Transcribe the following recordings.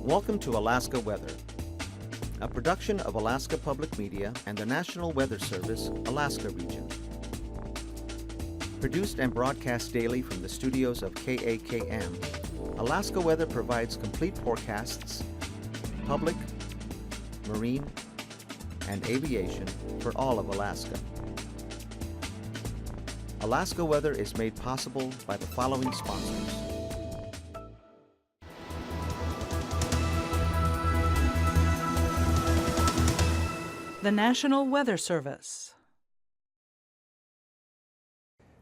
Welcome to Alaska Weather, a production of Alaska Public Media and the National Weather Service, Alaska Region. Produced and broadcast daily from the studios of KAKM, Alaska Weather provides complete forecasts, public, marine, and aviation for all of Alaska. Alaska Weather is made possible by the following sponsors. The National Weather Service.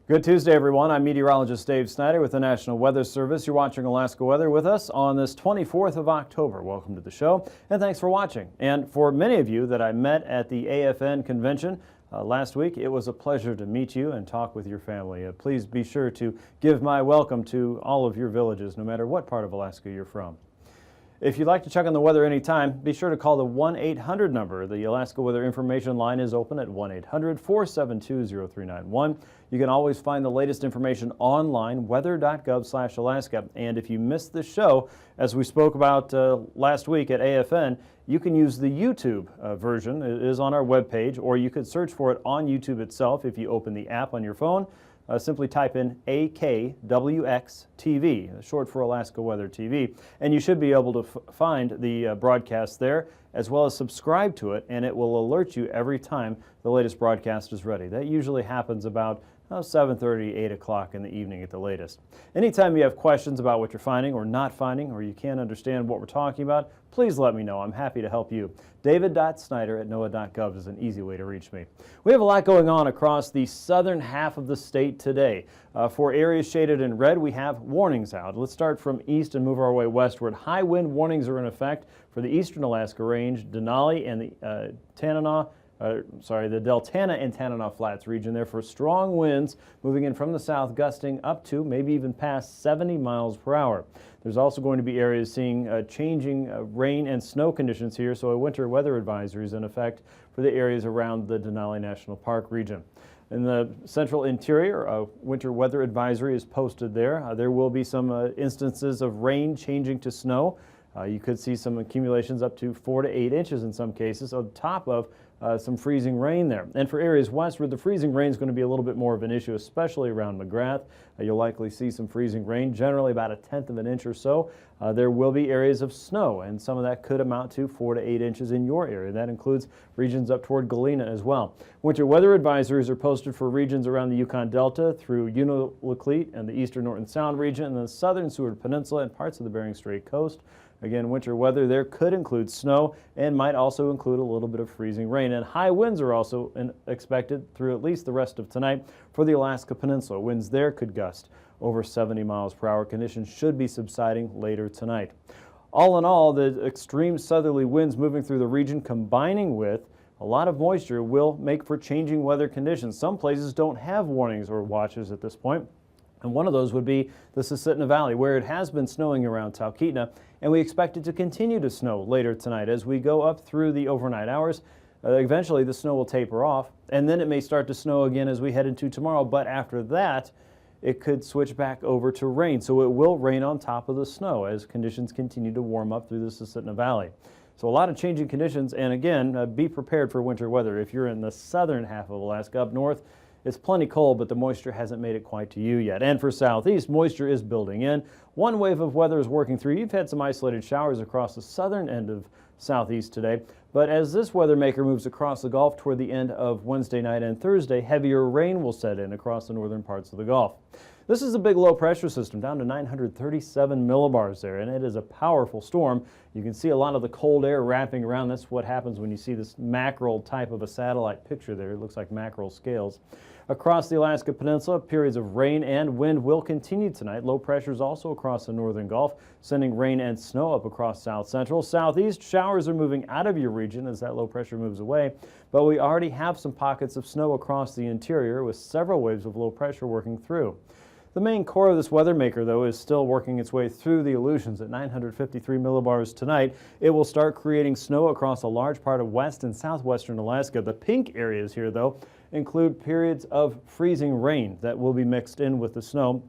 Good Tuesday, everyone. I'm meteorologist Dave Snider with the National Weather Service. You're watching Alaska Weather with us on this 24th of October. Welcome to the show, and thanks for watching. And for many of you that I met at the AFN convention last week, it was a pleasure to meet you and talk with your family. Please be sure to give my welcome to all of your villages, no matter what part of Alaska you're from. If you'd like to check on the weather anytime, be sure to call the 1-800 number. The Alaska Weather Information Line is open at 1-800-472-0391. You can always find the latest information online, weather.gov/Alaska. And if you missed this show, as we spoke about last week at AFN, you can use the YouTube version. It is on our webpage, or you could search for it on YouTube itself if you open the app on your phone. Simply type in AKwx TV, short for Alaska Weather TV, and you should be able to find the broadcast there, as well as subscribe to it, and it will alert you every time the latest broadcast is ready. That usually happens about 7:30, 8 o'clock in the evening at the latest. Anytime you have questions about what you're finding or not finding, or you can't understand what we're talking about, please let me know. I'm happy to help you. david.snider@noaa.gov is an easy way to reach me. We have a lot going on across the southern half of the state today. For areas shaded in red, we have warnings out. Let's start from east and move our way westward. High wind warnings are in effect for the eastern Alaska Range, Denali, and the the Deltana and Tanana Flats region there for strong winds moving in from the south, gusting up to maybe even past 70 miles per hour. There's also going to be areas seeing changing rain and snow conditions here, so a winter weather advisory is in effect for the areas around the Denali National Park region. In the central interior, a winter weather advisory is posted there. There will be some instances of rain changing to snow. You could see some accumulations up to 4 to 8 inches in some cases, on top of some freezing rain there. And for areas westward, the freezing rain is going to be a little bit more of an issue, especially around McGrath. You'll likely see some freezing rain, generally about 1/10 of an inch or so. There will be areas of snow, and some of that could amount to 4 to 8 inches in your area. That includes regions up toward Galena as well. Winter weather advisories are posted for regions around the Yukon Delta through Unalakleet and the eastern Norton Sound region, and the southern Seward Peninsula and parts of the Bering Strait coast. Again, winter weather there could include snow and might also include a little bit of freezing rain. And high winds are also expected through at least the rest of tonight for the Alaska Peninsula. Winds there could gust over 70 miles per hour. Conditions should be subsiding later tonight. All in all, the extreme southerly winds moving through the region combining with a lot of moisture will make for changing weather conditions. Some places don't have warnings or watches at this point. And one of those would be the Susitna Valley, where it has been snowing around Talkeetna, and we expect it to continue to snow later tonight as we go up through the overnight hours. Eventually, the snow will taper off, and then it may start to snow again as we head into tomorrow, but after that, it could switch back over to rain. So it will rain on top of the snow as conditions continue to warm up through the Susitna Valley. So a lot of changing conditions, and again, be prepared for winter weather. If you're in the southern half of Alaska, up north, it's plenty cold, but the moisture hasn't made it quite to you yet. And for southeast, moisture is building in. One wave of weather is working through. You've had some isolated showers across the southern end of southeast today, but as this weather maker moves across the Gulf toward the end of Wednesday night and Thursday, heavier rain will set in across the northern parts of the Gulf. This is a big low pressure system down to 937 millibars there, and it is a powerful storm. You can see a lot of the cold air wrapping around. That's what happens when you see this mackerel type of a satellite picture there. It looks like mackerel scales. Across the Alaska Peninsula, periods of rain and wind will continue tonight. Low pressures also across the northern Gulf, sending rain and snow up across south central. Southeast, showers are moving out of your region as that low pressure moves away, but we already have some pockets of snow across the interior with several waves of low pressure working through. The main core of this weather maker, though, is still working its way through the Aleutians at 953 millibars tonight. It will start creating snow across a large part of west and southwestern Alaska. The pink areas here, though, include periods of freezing rain that will be mixed in with the snow,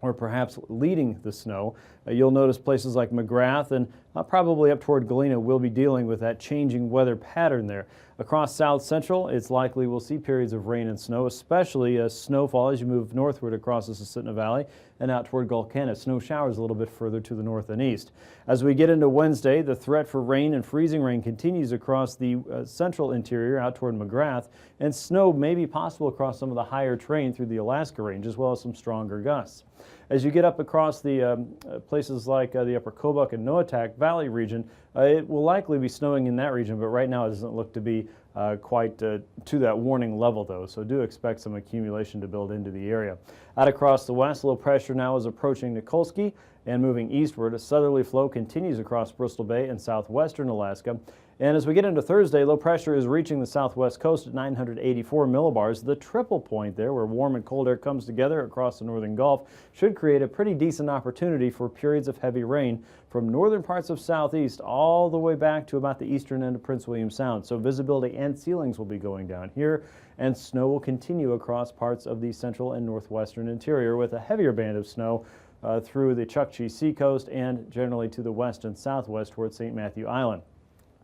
or perhaps leading the snow. You'll notice places like McGrath and probably up toward Galena, we'll be dealing with that changing weather pattern there. Across south central, it's likely we'll see periods of rain and snow, especially snowfall as you move northward across the Susitna Valley and out toward Gulkana. Snow showers a little bit further to the north and east. As we get into Wednesday, the threat for rain and freezing rain continues across the central interior out toward McGrath, and snow may be possible across some of the higher terrain through the Alaska Range, as well as some stronger gusts. As you get up across the places like the upper Kobuk and Noatak Valley region, it will likely be snowing in that region, but right now it doesn't look to be quite to that warning level, though, so do expect some accumulation to build into the area. Out across the west, low pressure now is approaching Nikolsky and moving eastward. A southerly flow continues across Bristol Bay and southwestern Alaska. And as we get into Thursday, low pressure is reaching the southwest coast at 984 millibars. The triple point there, where warm and cold air comes together across the northern Gulf, should create a pretty decent opportunity for periods of heavy rain from northern parts of southeast all the way back to about the eastern end of Prince William Sound. So visibility and ceilings will be going down here, and snow will continue across parts of the central and northwestern interior with a heavier band of snow through the Chukchi Seacoast and generally to the west and southwest towards St. Matthew Island.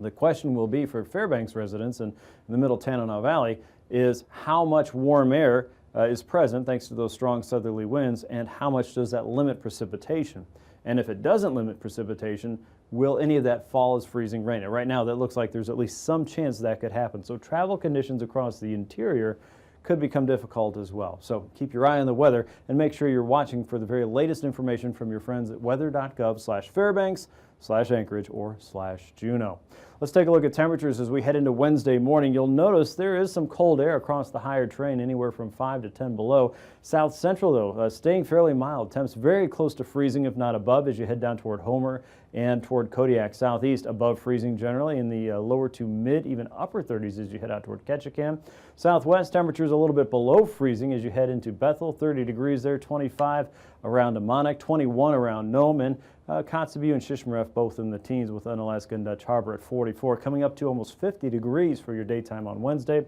The question will be for Fairbanks residents in the middle Tanana Valley is how much warm air is present thanks to those strong southerly winds, and how much does that limit precipitation? And if it doesn't limit precipitation, will any of that fall as freezing rain? And right now that looks like there's at least some chance that could happen. So travel conditions across the interior could become difficult as well. So keep your eye on the weather and make sure you're watching for the very latest information from your friends at weather.gov/Fairbanks/Anchorage or /Juneau. Let's take a look at temperatures as we head into Wednesday morning. You'll notice there is some cold air across the higher terrain, anywhere from 5 to 10 below. South central, though, staying fairly mild. Temps very close to freezing, if not above, as you head down toward Homer and toward Kodiak southeast, above freezing generally in the lower to mid, even upper 30s as you head out toward Ketchikan. Southwest temperatures a little bit below freezing as you head into Bethel, 30 degrees there, 25 around Amonak, 21 around Nome, and Kotzebue and Shishmaref both in the teens, with Unalaska and Dutch Harbor at 44, coming up to almost 50 degrees for your daytime on Wednesday.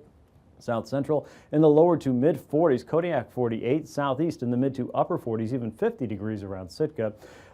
South central in the lower to mid 40s, Kodiak 48, southeast in the mid to upper 40s, even 50 degrees around Sitka.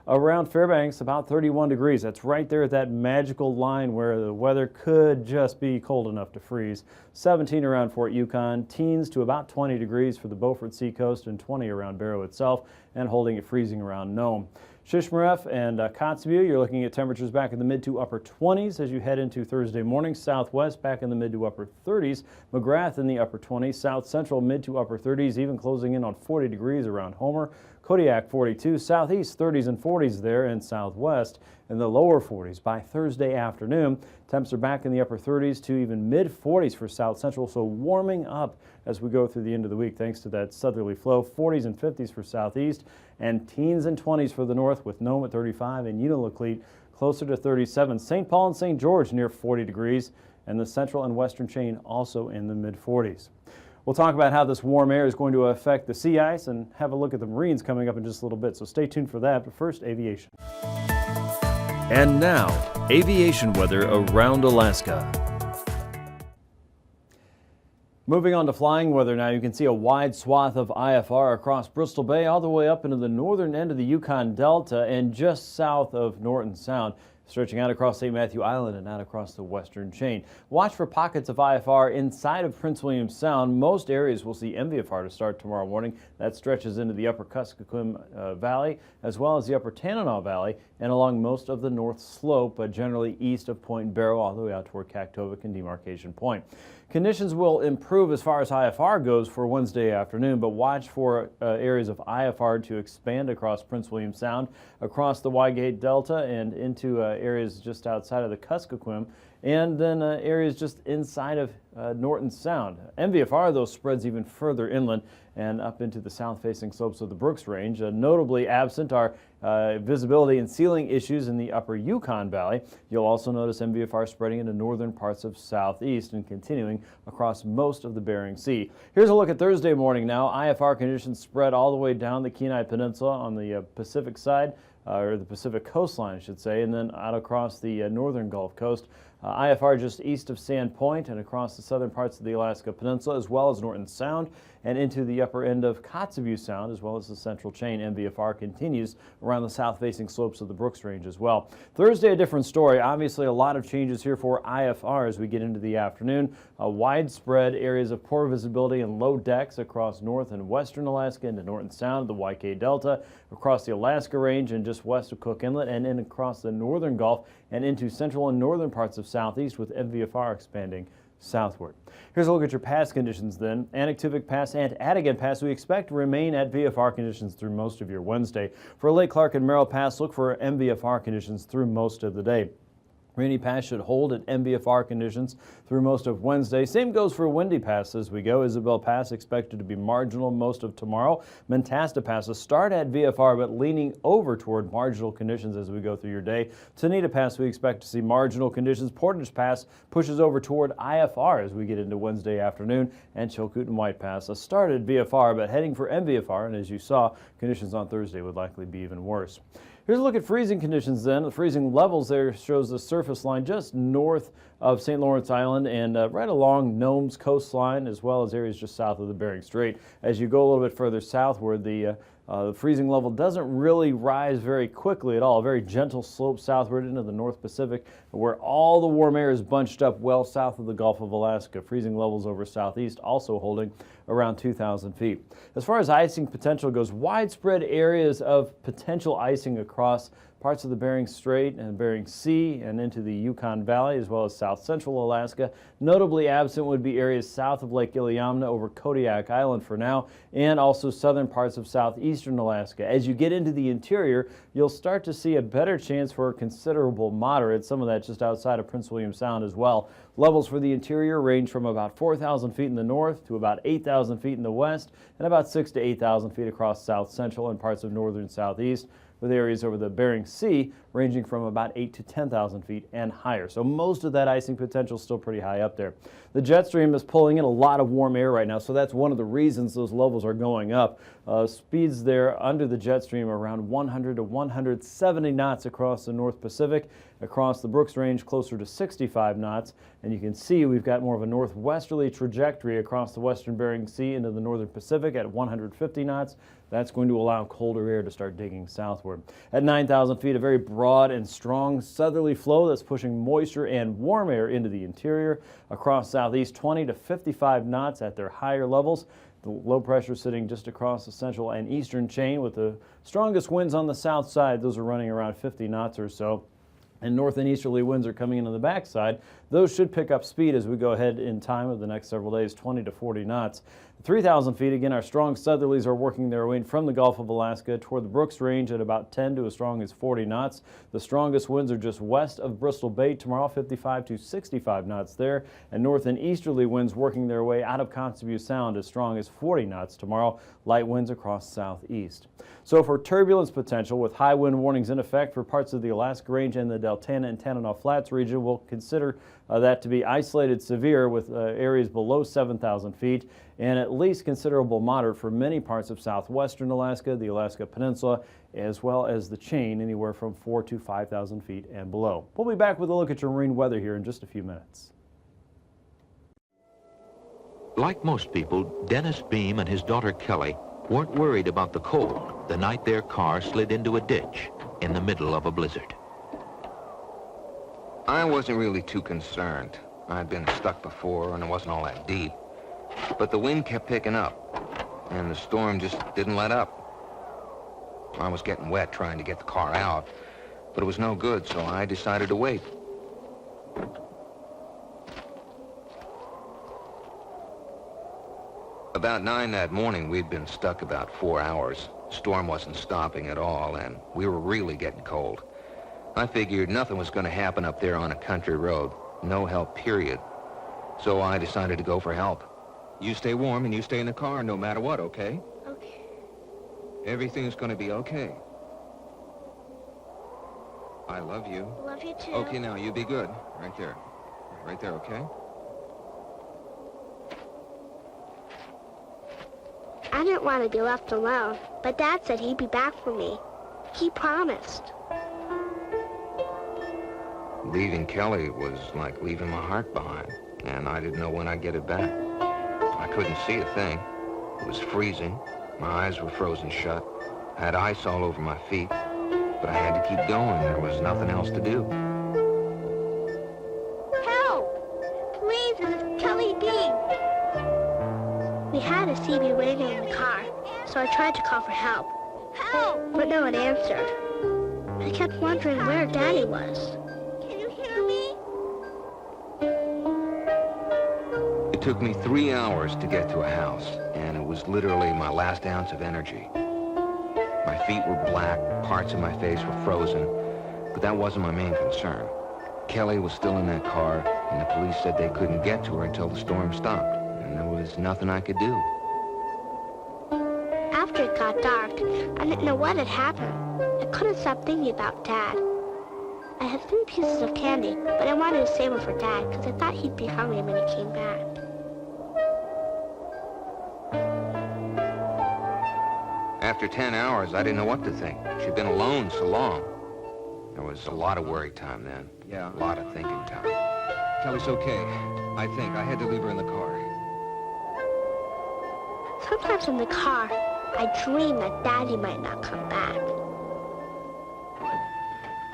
Around Fairbanks, about 31 degrees. That's right there at that magical line where the weather could just be cold enough to freeze. 17 around Fort Yukon, teens to about 20 degrees for the Beaufort Seacoast, and 20 around Barrow itself, and holding it freezing around Nome. Shishmaref and Kotzebue, you're looking at temperatures back in the mid to upper 20s as you head into Thursday morning. Southwest back in the mid to upper 30s. McGrath in the upper 20s. South central mid to upper 30s, even closing in on 40 degrees around Homer. Kodiak 42, southeast 30s and 40s there, and southwest in the lower 40s. By Thursday afternoon, temps are back in the upper 30s to even mid 40s for south central, so warming up as we go through the end of the week thanks to that southerly flow. 40s and 50s for southeast, and teens and 20s for the north, with Nome at 35 and Unalakleet closer to 37. St. Paul and St. George near 40 degrees, and the central and western chain also in the mid 40s. We'll talk about how this warm air is going to affect the sea ice and have a look at the Marines coming up in just a little bit, so stay tuned for that. But first, aviation. And now, aviation weather around Alaska. Moving on to flying weather now, you can see a wide swath of IFR across Bristol Bay all the way up into the northern end of the Yukon Delta and just south of Norton Sound, stretching out across St. Matthew Island and out across the western chain. Watch for pockets of IFR inside of Prince William Sound. Most areas will see MVFR to start tomorrow morning. That stretches into the upper Kuskokwim Valley as well as the upper Tanana Valley and along most of the north slope, but generally east of Point Barrow all the way out toward Kaktovik and Demarcation Point. Conditions will improve as far as IFR goes for Wednesday afternoon, but watch for areas of IFR to expand across Prince William Sound, across the Wygate Delta, and into areas just outside of the Kuskokwim, and then areas just inside of Norton Sound. MVFR, though, spreads even further inland and up into the south-facing slopes of the Brooks Range. Notably absent are visibility and ceiling issues in the upper Yukon Valley. You'll also notice MVFR spreading into northern parts of southeast and continuing across most of the Bering Sea. Here's a look at Thursday morning now. IFR conditions spread all the way down the Kenai Peninsula on the Pacific side. or the Pacific coastline, I should say, and then out across the northern Gulf Coast. IFR just east of Sand Point and across the southern parts of the Alaska Peninsula, as well as Norton Sound and into the upper end of Kotzebue Sound, as well as the central chain. MVFR continues around the south-facing slopes of the Brooks Range as well. Thursday, a different story. Obviously, a lot of changes here for IFR as we get into the afternoon. Widespread areas of poor visibility and low decks across north and western Alaska into Norton Sound, the YK Delta, across the Alaska Range and just west of Cook Inlet, and in across the northern Gulf and into central and northern parts of southeast, with MVFR expanding southward. Here's a look at your pass conditions then. Anaktuvuk Pass and Adigan Pass we expect to remain at VFR conditions through most of your Wednesday. For Lake Clark and Merrill Pass, look for MVFR conditions through most of the day. Rainy Pass should hold at MVFR conditions through most of Wednesday. Same goes for Windy Pass as we go. Isabel Pass expected to be marginal most of tomorrow. Mentasta Passes start at VFR but leaning over toward marginal conditions as we go through your day. Tanita Pass we expect to see marginal conditions. Portage Pass pushes over toward IFR as we get into Wednesday afternoon. And Chilkoot and White Pass start at VFR but heading for MVFR, and as you saw, conditions on Thursday would likely be even worse. Here's a look at freezing conditions then. The freezing levels there shows the surface line just north of St. Lawrence Island and right along Nome's coastline, as well as areas just south of the Bering Strait. As you go a little bit further southward, the freezing level doesn't really rise very quickly at all. A very gentle slope southward into the North Pacific, where all the warm air is bunched up well south of the Gulf of Alaska. Freezing levels over southeast also holding around 2,000 feet. As far as icing potential goes, widespread areas of potential icing across parts of the Bering Strait and Bering Sea and into the Yukon Valley, as well as south central Alaska. Notably absent would be areas south of Lake Iliamna over Kodiak Island for now, and also southern parts of southeastern Alaska. As you get into the interior, you'll start to see a better chance for considerable moderate, some of that just outside of Prince William Sound as well. Levels for the interior range from about 4,000 feet in the north to about 8,000 feet in the west, and about 6,000 to 8,000 feet across south central and parts of northern southeast, with areas over the Bering Sea ranging from about 8,000 to 10,000 feet and higher. So most of that icing potential is still pretty high up there. The jet stream is pulling in a lot of warm air right now, so that's one of the reasons those levels are going up. Speeds there under the jet stream are around 100 to 170 knots across the North Pacific. Across the Brooks Range, closer to 65 knots. And you can see we've got more of a northwesterly trajectory across the western Bering Sea into the northern Pacific at 150 knots. That's going to allow colder air to start digging southward. At 9,000 feet, a very broad and strong southerly flow that's pushing moisture and warm air into the interior. Across southeast, 20 to 55 knots at their higher levels. The low pressure sitting just across the central and eastern chain with the strongest winds on the south side. Those are running around 50 knots or so. And north and easterly winds are coming in on the backside. Those should pick up speed as we go ahead in time of the next several days, 20 to 40 knots. 3,000 feet, again, our strong southerlies are working their way from the Gulf of Alaska toward the Brooks Range at about 10 to as strong as 40 knots. The strongest winds are just west of Bristol Bay tomorrow, 55 to 65 knots there. And north and easterly winds working their way out of Kotzebue Sound as strong as 40 knots tomorrow. Light winds across southeast. So for turbulence potential, with high wind warnings in effect for parts of the Alaska Range and the Deltana and Tanana Flats region, we'll consider that to be isolated severe with areas below 7,000 feet and at least considerable moderate for many parts of southwestern Alaska, the Alaska Peninsula, as well as the chain anywhere from 4,000 to 5,000 feet and below. We'll be back with a look at your marine weather here in just a few minutes. Like most people, Dennis Beam and his daughter Kelly weren't worried about the cold the night their car slid into a ditch in the middle of a blizzard. I wasn't really too concerned. I'd been stuck before and it wasn't all that deep. But the wind kept picking up and the storm just didn't let up. I was getting wet trying to get the car out, but it was no good, so I decided to wait. About 9 that morning, we'd been stuck about 4 hours. The storm wasn't stopping at all, and we were really getting cold. I figured nothing was going to happen up there on a country road. No help, period. So I decided to go for help. You stay warm and you stay in the car no matter what, okay? Okay. Everything's going to be okay. I love you. Love you too. Okay, now you be good. Right there. Right there, okay? I didn't want to be left alone, but Dad said he'd be back for me. He promised. Leaving Kelly was like leaving my heart behind, and I didn't know when I'd get it back. I couldn't see a thing. It was freezing. My eyes were frozen shut. I had ice all over my feet, but I had to keep going. There was nothing else to do. Help! Please, this is Kelly Dean. We had a CB radio in the car, so I tried to call for help. Help! But no one answered. I kept wondering where Daddy was. Can you hear me? It took me 3 hours to get to a house, and it was literally my last ounce of energy. My feet were black, parts of my face were frozen, but that wasn't my main concern. Kelly was still in that car, and the police said they couldn't get to her until the storm stopped, and there was nothing I could do. After it got dark, I didn't know what had happened. I couldn't stop thinking about Dad. I had 3 pieces of candy, but I wanted to save them for Dad because I thought he'd be hungry when he came back. After 10 hours, I didn't know what to think. She'd been alone so long. There was a lot of worry time then. Yeah, a lot of thinking time. Kelly's okay, I think. I had to leave her in the car. Sometimes in the car, I dream that Daddy might not come back.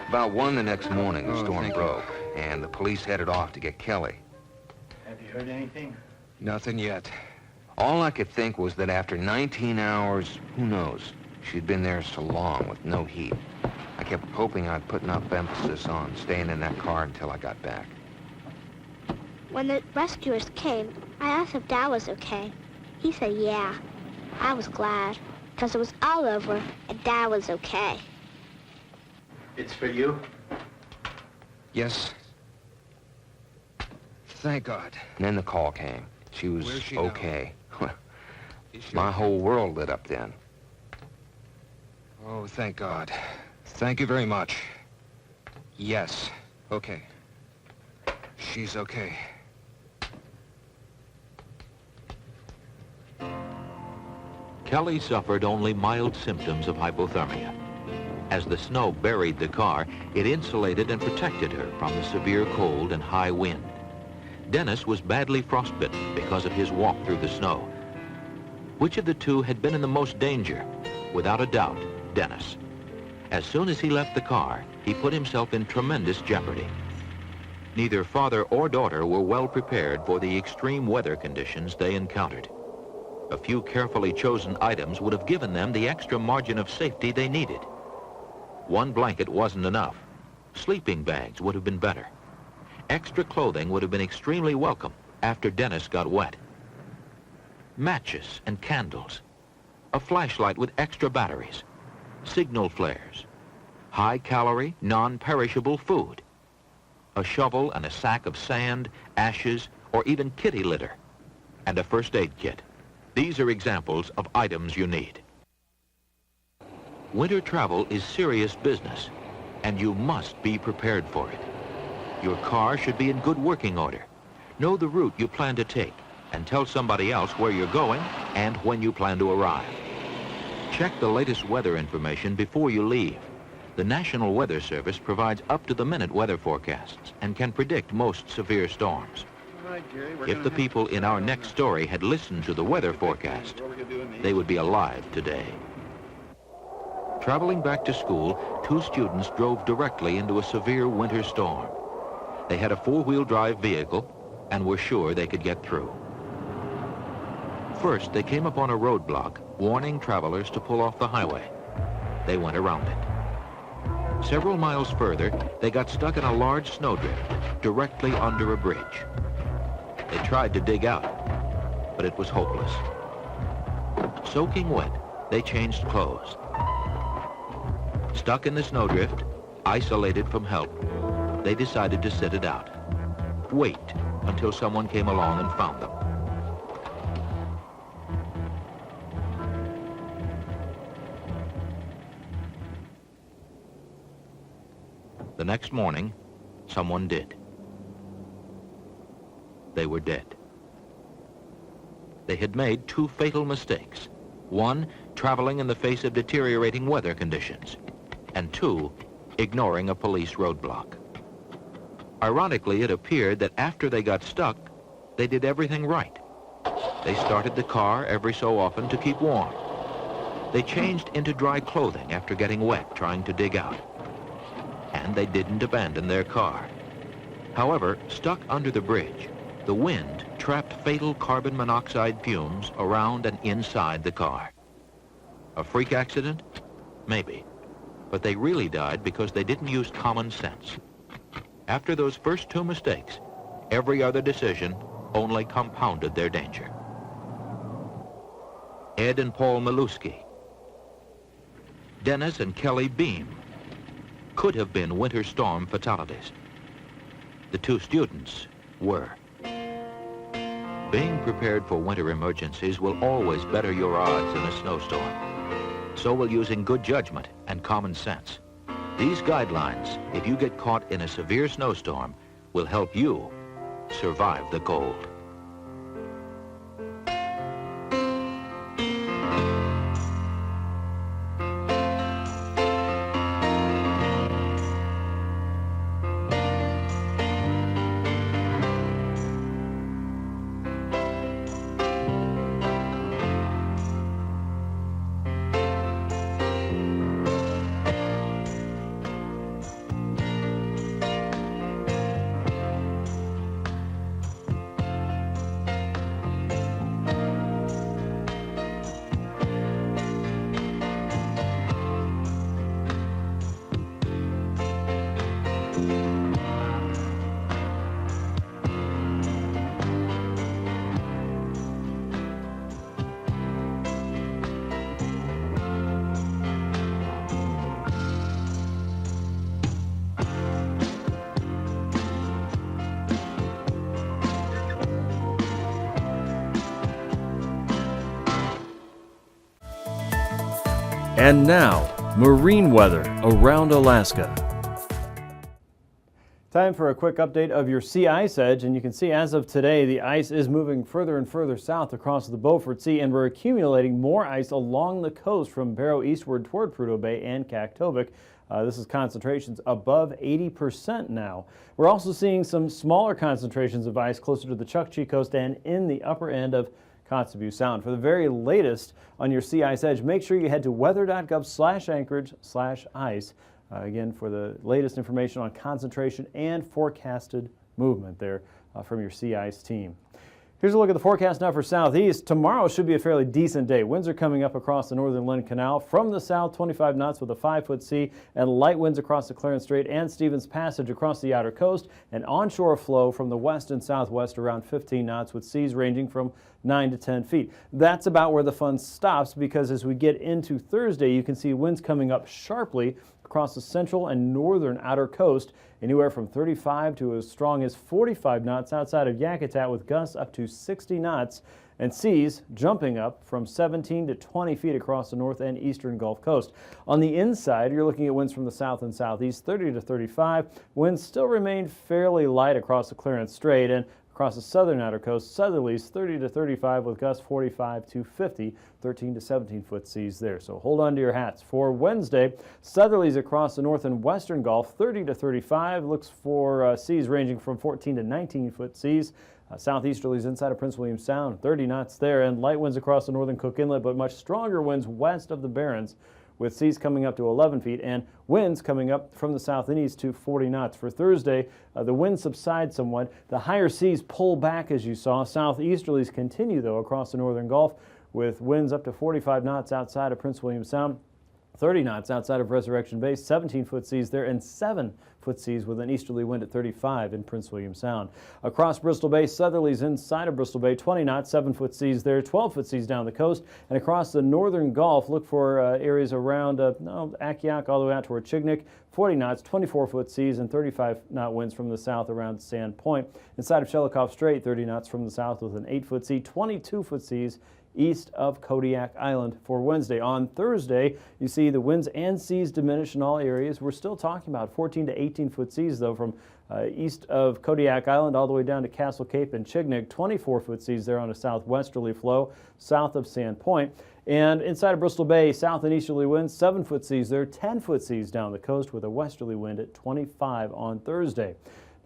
About 1 the next morning, the storm broke, and the police headed off to get Kelly. Have you heard anything? Nothing yet. All I could think was that after 19 hours, who knows, she'd been there so long with no heat. I kept hoping I'd put enough emphasis on staying in that car until I got back. When the rescuers came, I asked if Dad was okay. He said yeah. I was glad, because it was all over and Dad was okay. It's for you? Yes. Thank God. And then the call came. She was okay. My whole world lit up then. Oh, thank God. Thank you very much. Yes. Okay. She's okay. Kelly suffered only mild symptoms of hypothermia. As the snow buried the car, it insulated and protected her from the severe cold and high wind. Dennis was badly frostbitten because of his walk through the snow. Which of the two had been in the most danger? Without a doubt, Dennis. As soon as he left the car, he put himself in tremendous jeopardy. Neither father or daughter were well prepared for the extreme weather conditions they encountered. A few carefully chosen items would have given them the extra margin of safety they needed. One blanket wasn't enough. Sleeping bags would have been better. Extra clothing would have been extremely welcome after Dennis got wet. Matches and candles, a flashlight with extra batteries, signal flares, high-calorie, non-perishable food, a shovel and a sack of sand, ashes, or even kitty litter, and a first aid kit. These are examples of items you need. Winter travel is serious business, and you must be prepared for it. Your car should be in good working order. Know the route you plan to take, and tell somebody else where you're going and when you plan to arrive. Check the latest weather information before you leave. The National Weather Service provides up-to-the-minute weather forecasts and can predict most severe storms. If the people in our next story had listened to the weather forecast, they would be alive today. Traveling back to school, 2 students drove directly into a severe winter storm. They had a 4-wheel drive vehicle and were sure they could get through. First, they came upon a roadblock warning travelers to pull off the highway. They went around it. Several miles further, they got stuck in a large snowdrift directly under a bridge. They tried to dig out, but it was hopeless. Soaking wet, they changed clothes. Stuck in the snowdrift, isolated from help, they decided to sit it out. Wait until someone came along and found them. The next morning, someone did. They were dead. They had made 2 fatal mistakes. One, traveling in the face of deteriorating weather conditions. and 2, ignoring a police roadblock. Ironically, it appeared that after they got stuck, they did everything right. They started the car every so often to keep warm. They changed into dry clothing after getting wet trying to dig out. And they didn't abandon their car. However, stuck under the bridge, the wind trapped fatal carbon monoxide fumes around and inside the car. A freak accident? Maybe. But they really died because they didn't use common sense. After those first 2 mistakes, every other decision only compounded their danger. Ed and Paul Maluski. Dennis and Kelly Beam could have been winter storm fatalities. The 2 students were. Being prepared for winter emergencies will always better your odds in a snowstorm. So will using good judgment and common sense. These guidelines, if you get caught in a severe snowstorm, will help you survive the cold. And now, marine weather around Alaska. Time for a quick update of your sea ice edge, and you can see as of today the ice is moving further and further south across the Beaufort Sea, and we're accumulating more ice along the coast from Barrow eastward toward Prudhoe Bay and Kaktovik. This is concentrations above 80% now. We're also seeing some smaller concentrations of ice closer to the Chukchi coast and in the upper end of Kotzebue Sound. For the very latest on your sea ice edge, make sure you head to weather.gov/anchorage/ice. Again, for the latest information on concentration and forecasted movement there from your sea ice team. Here's a look at the forecast now for southeast. Tomorrow should be a fairly decent day. Winds are coming up across the northern Lynn Canal from the south, 25 knots with a 5-foot sea, and light winds across the Clarence Strait and Stevens Passage across the outer coast, and onshore flow from the west and southwest around 15 knots with seas ranging from 9 to 10 feet. That's about where the fun stops, because as we get into Thursday, you can see winds coming up sharply across the central and northern outer coast, anywhere from 35 to as strong as 45 knots outside of Yakutat, with gusts up to 60 knots, and seas jumping up from 17 to 20 feet across the north and eastern Gulf Coast. On the inside, you're looking at winds from the south and southeast, 30 to 35. Winds still remain fairly light across the Clarence Strait, and across the southern outer coast, southerlies 30 to 35 with gusts 45 to 50, 13 to 17 foot seas there. So hold on to your hats. For Wednesday, southerlies across the north and western Gulf, 30 to 35. Looks for seas ranging from 14 to 19 foot seas. Southeasterlies inside of Prince William Sound, 30 knots there, and light winds across the northern Cook Inlet, but much stronger winds west of the Barrens, with seas coming up to 11 feet and winds coming up from the south and east to 40 knots. For Thursday, the winds subside somewhat. The higher seas pull back, as you saw. Southeasterlies continue, though, across the northern Gulf, with winds up to 45 knots outside of Prince William Sound, 30 knots outside of Resurrection Bay, 17-foot seas there, and 7-foot seas with an easterly wind at 35 in Prince William Sound. Across Bristol Bay, southerlies inside of Bristol Bay, 20 knots, 7-foot seas there, 12-foot seas down the coast. And across the northern Gulf, look for areas around AKwx all the way out toward Chignik, 40 knots, 24-foot seas, and 35-knot winds from the south around Sand Point. Inside of Shelikof Strait, 30 knots from the south with an 8-foot sea, 22-foot seas east of Kodiak Island for Wednesday. On Thursday, you see the winds and seas diminish in all areas. We're still talking about 14 to 18-foot seas, though, from east of Kodiak Island all the way down to Castle Cape and Chignik, 24-foot seas there on a southwesterly flow south of Sand Point. And inside of Bristol Bay, south and easterly winds, 7-foot seas there, 10-foot seas down the coast with a westerly wind at 25 on Thursday.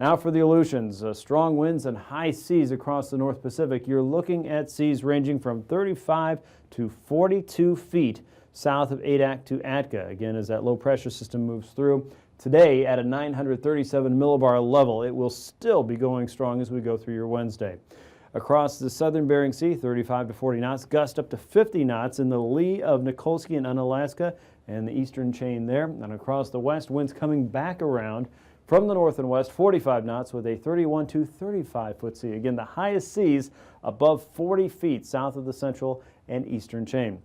Now for the Aleutians, strong winds and high seas across the North Pacific. You're looking at seas ranging from 35 to 42 feet south of Adak to Atka. Again, as that low pressure system moves through. Today at a 937 millibar level, it will still be going strong as we go through your Wednesday. Across the southern Bering Sea, 35 to 40 knots, gust up to 50 knots in the lee of Nikolsky and Unalaska and the eastern chain there. And across the west, winds coming back around from the north and west, 45 knots with a 31 to 35 foot sea. Again, the highest seas above 40 feet south of the central and eastern chain.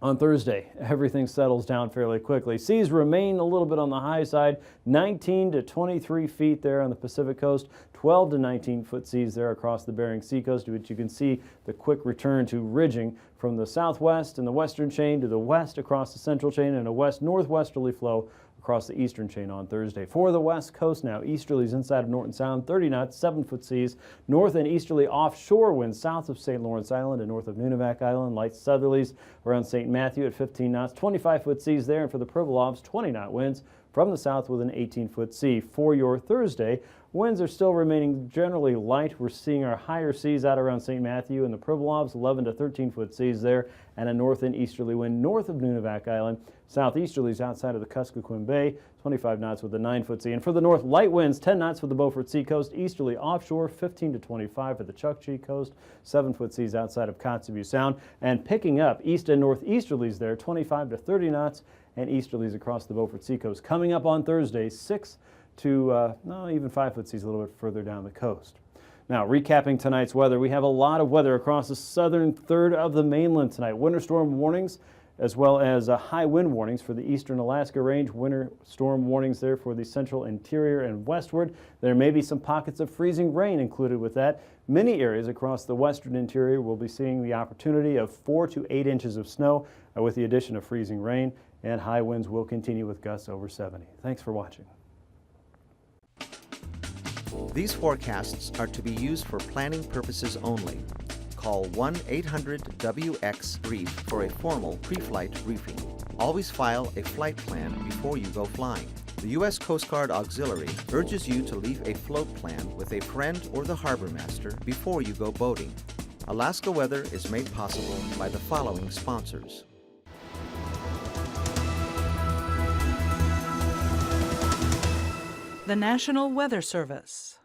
On Thursday, everything settles down fairly quickly. Seas remain a little bit on the high side, 19 to 23 feet there on the Pacific coast, 12 to 19 foot seas there across the Bering Sea coast, which you can see the quick return to ridging from the southwest and the western chain to the west across the central chain and a west-northwesterly flow across the eastern chain on Thursday. For the west coast now, easterlies inside of Norton Sound, 30 knots, 7-foot seas. North and easterly offshore winds south of St. Lawrence Island and north of Nunivak Island. Light southerlies around St. Matthew at 15 knots, 25-foot seas there. And for the Pribilofs, 20-knot winds from the south with an 18-foot sea. For your Thursday, winds are still remaining generally light. We're seeing our higher seas out around St. Matthew and the Pribilofs, 11 to 13-foot seas there, and a north and easterly wind north of Nunivak Island. Southeasterlies outside of the Kuskokwim Bay, 25 knots with a 9-foot sea. And for the north, light winds, 10 knots for the Beaufort Sea coast, easterly offshore, 15 to 25 for the Chukchi coast, 7-foot seas outside of Kotzebue Sound, and picking up east and northeasterlies there, 25 to 30 knots, and easterlies across the Beaufort Sea coast. Coming up on Thursday, 6 to even 5-foot seas a little bit further down the coast. Now, recapping tonight's weather, we have a lot of weather across the southern third of the mainland tonight. Winter storm warnings as well as high wind warnings for the eastern Alaska range. Winter storm warnings there for the central interior and westward. There may be some pockets of freezing rain included with that. Many areas across the western interior will be seeing the opportunity of 4 to 8 inches of snow with the addition of freezing rain, and high winds will continue with gusts over 70. Thanks for watching. These forecasts are to be used for planning purposes only. Call 1-800-WX-BRIEF for a formal pre-flight briefing. Always file a flight plan before you go flying. The U.S. Coast Guard Auxiliary urges you to leave a float plan with a friend or the harbor master before you go boating. Alaska Weather is made possible by the following sponsors. The National Weather Service.